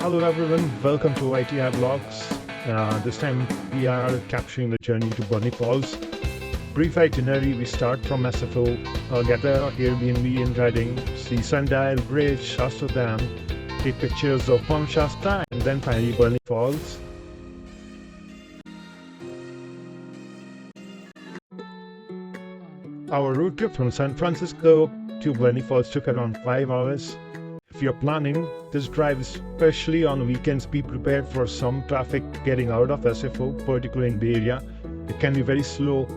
Hello everyone, welcome to ITI Vlogs. This time we are capturing the journey to Burney Falls. Brief itinerary: we start from SFO, get a Airbnb in Reading, see Sundial Bridge, Shasta Dam, take pictures of Mount Shasta, and then finally Burney Falls. Our road trip from San Francisco to Burney Falls took around 5 hours. If you're planning this drive, especially on weekends, be prepared for some traffic getting out of SFO, particularly in Bay Area. It can be very slow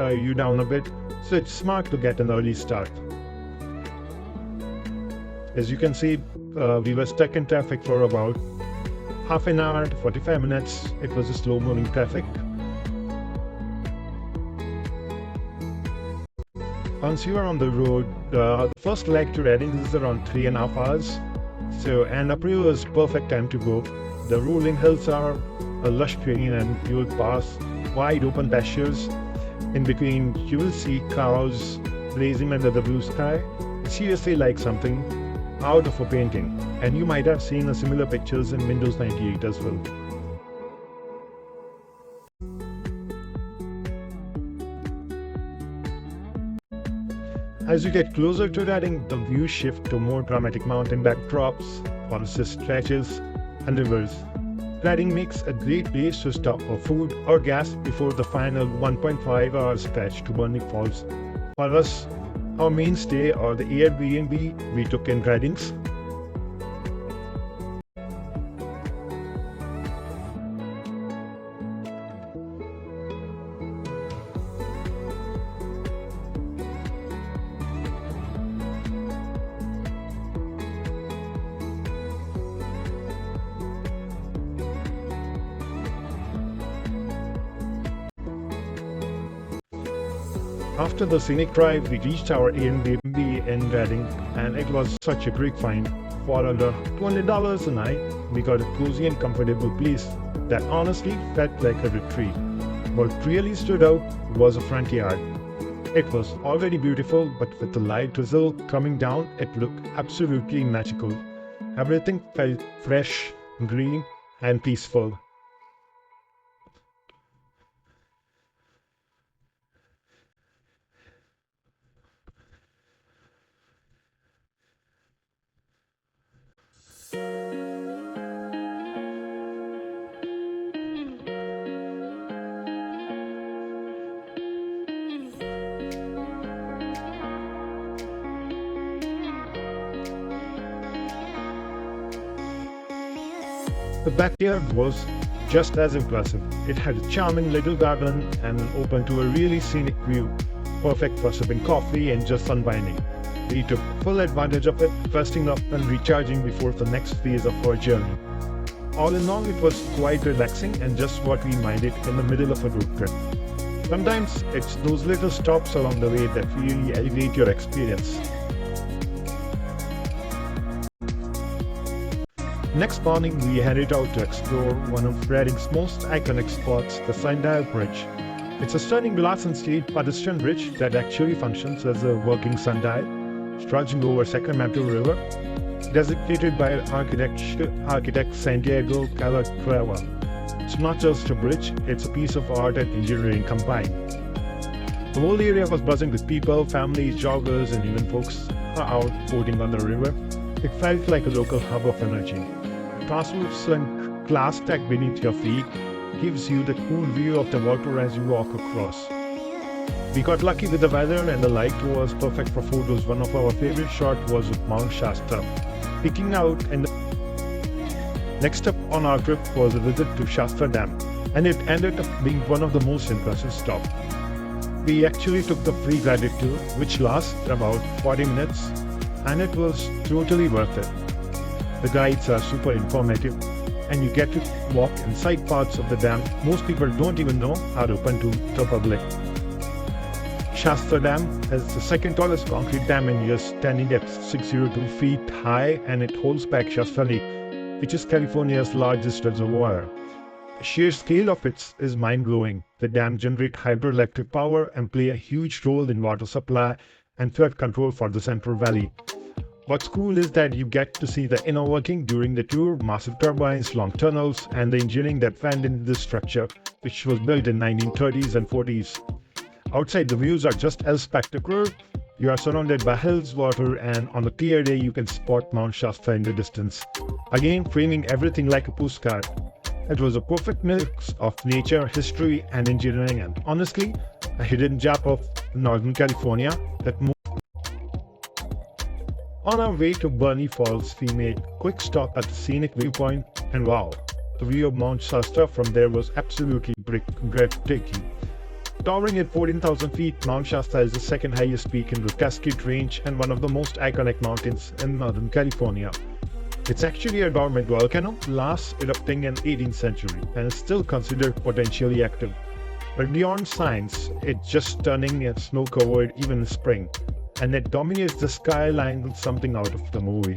you down a bit, so it's smart to get an early start. As you can see, we were stuck in traffic for about half an hour to 45 minutes. It was a slow moving traffic. Once you are on the road, the first leg to Reading is around 3.5 hours. And April is perfect time to go. The rolling hills are a lush green and you will pass wide open pastures. In between, you will see cows blazing under the blue sky. It's seriously like something out of a painting. And you might have seen similar pictures in Windows 98 as well. As you get closer to Reading, the views shift to more dramatic mountain backdrops, forested stretches, and rivers. Reading makes a great place to stop for food or gas before the final 1.5-hour stretch to Burney Falls. For us, our mainstay or the Airbnb we took in Reading. After the scenic drive, we reached our Airbnb in Reading, and it was such a great find. For under $20 a night, we got a cozy and comfortable place that honestly felt like a retreat. What really stood out was the front yard. It was already beautiful, but with the light drizzle coming down, it looked absolutely magical. Everything felt fresh, green, and peaceful. The backyard was just as impressive. It had a charming little garden and open to a really scenic view, perfect for sipping coffee and just unwinding. We took full advantage of it, resting up and recharging before the next phase of our journey. All in all, it was quite relaxing and just what we minded in the middle of a road trip. Sometimes it's those little stops along the way that really elevate your experience. Next morning, we headed out to explore one of Reading's most iconic spots, the Sundial Bridge. It's a stunning glass and steel pedestrian bridge that actually functions as a working sundial, stretching over Sacramento River, designated by architect Santiago Calatrava. It's not just a bridge, it's a piece of art and engineering combined. The whole area was buzzing with people, families, joggers, and even folks out boating on the river. It felt like a local hub of energy. The translucent glass deck beneath your feet gives you the cool view of the water as you walk across. We got lucky with the weather and the light was perfect for photos. One of our favorite shots was of Mount Shasta peeking out, and next up on our trip was a visit to Shasta Dam, and it ended up being one of the most impressive stops. We actually took the free guided tour, which lasts about 40 minutes, and it was totally worth it. The guides are super informative, and you get to walk inside parts of the dam most people don't even know are open to the public. Shasta Dam is the second tallest concrete dam in US, standing at 602 feet high, and it holds back Shasta Lake, which is California's largest reservoir. The sheer scale of it is mind-blowing. The dam generates hydroelectric power and play a huge role in water supply and flood control for the Central Valley. What's cool is that you get to see the inner working during the tour, massive turbines, long tunnels, and the engineering that went into this structure, which was built in 1930s and 40s. Outside, the views are just as spectacular. You are surrounded by hills, water, and on a clear day you can spot Mount Shasta in the distance. Again, framing everything like a postcard. It was a perfect mix of nature, history, and engineering, and honestly, a hidden gem of Northern California that on our way to Burney Falls, we made a quick stop at the scenic viewpoint, and wow, the view of Mount Shasta from there was absolutely breathtaking. Towering at 14,000 feet, Mount Shasta is the second highest peak in the Cascade Range and one of the most iconic mountains in Northern California. It's actually a dormant volcano, last erupting in 18th century, and is still considered potentially active. But beyond science, it's just stunning and snow-covered even in spring, and it dominates the skyline with something out of the movie.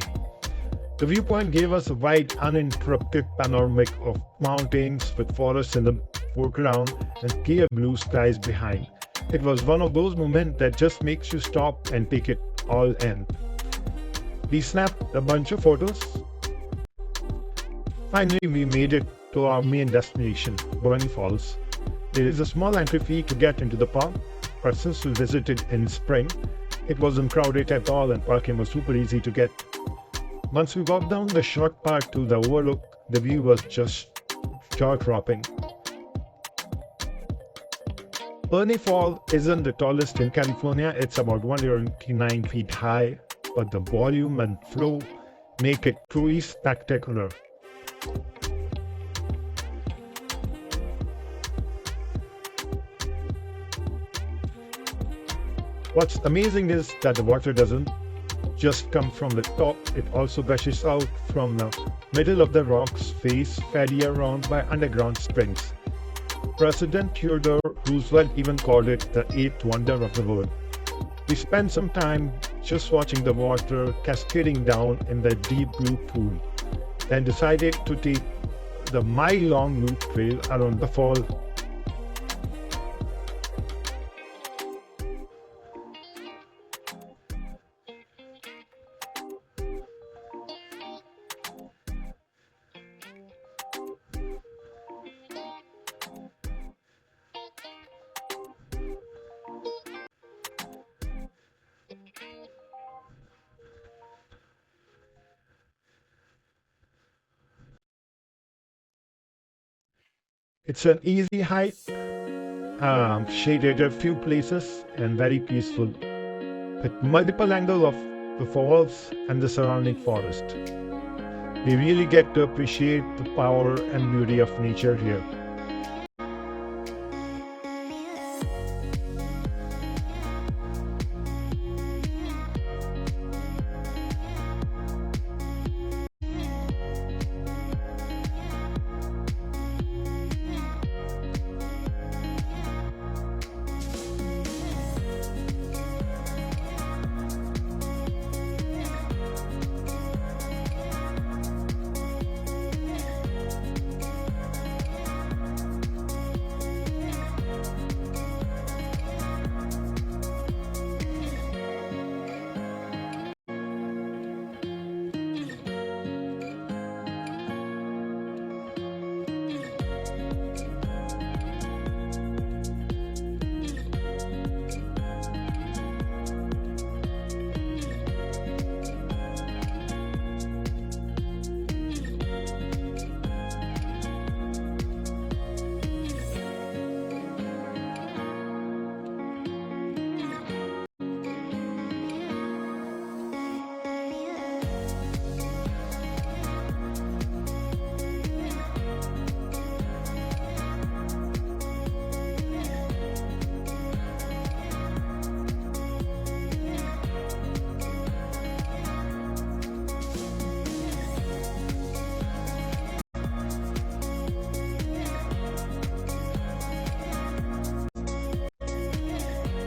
The viewpoint gave us a wide, uninterrupted panoramic of mountains with forests in the foreground and clear blue skies behind. It was one of those moments that just makes you stop and take it all in. We snapped a bunch of photos. Finally, we made it to our main destination, Burney Falls. There is a small entry fee to get into the park, but since we visited in spring, it wasn't crowded at all and parking was super easy to get. Once we walked down the short path to the overlook, the view was just jaw-dropping. Burney Falls isn't the tallest in California, it's about 109 feet high, but the volume and flow make it truly spectacular. What's amazing is that the water doesn't just come from the top, it also gushes out from the middle of the rock's face, fed year-round by underground springs. President Theodore Roosevelt even called it the eighth wonder of the world. We spent some time just watching the water cascading down in the deep blue pool, then decided to take the mile-long loop trail around the fall. It's an easy hike, shaded a few places, and very peaceful, with multiple angles of the falls and the surrounding forest. We really get to appreciate the power and beauty of nature here.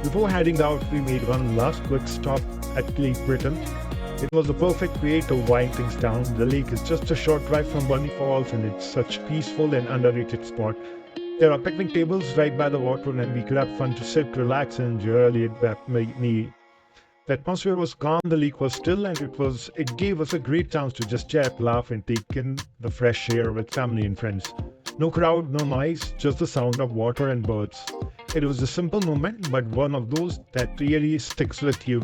Before heading out, we made one last quick stop at Lake Britton. It was the perfect way to wind things down. The lake is just a short drive from Burney Falls and it's such a peaceful and underrated spot. There are picnic tables right by the water and we could have fun to sit, relax and enjoy a laid-back meal. The atmosphere was calm, the lake was still, and it gave us a great chance to just chat, laugh, and take in the fresh air with family and friends. No crowd, no noise, just the sound of water and birds. It was a simple moment, but one of those that really sticks with you.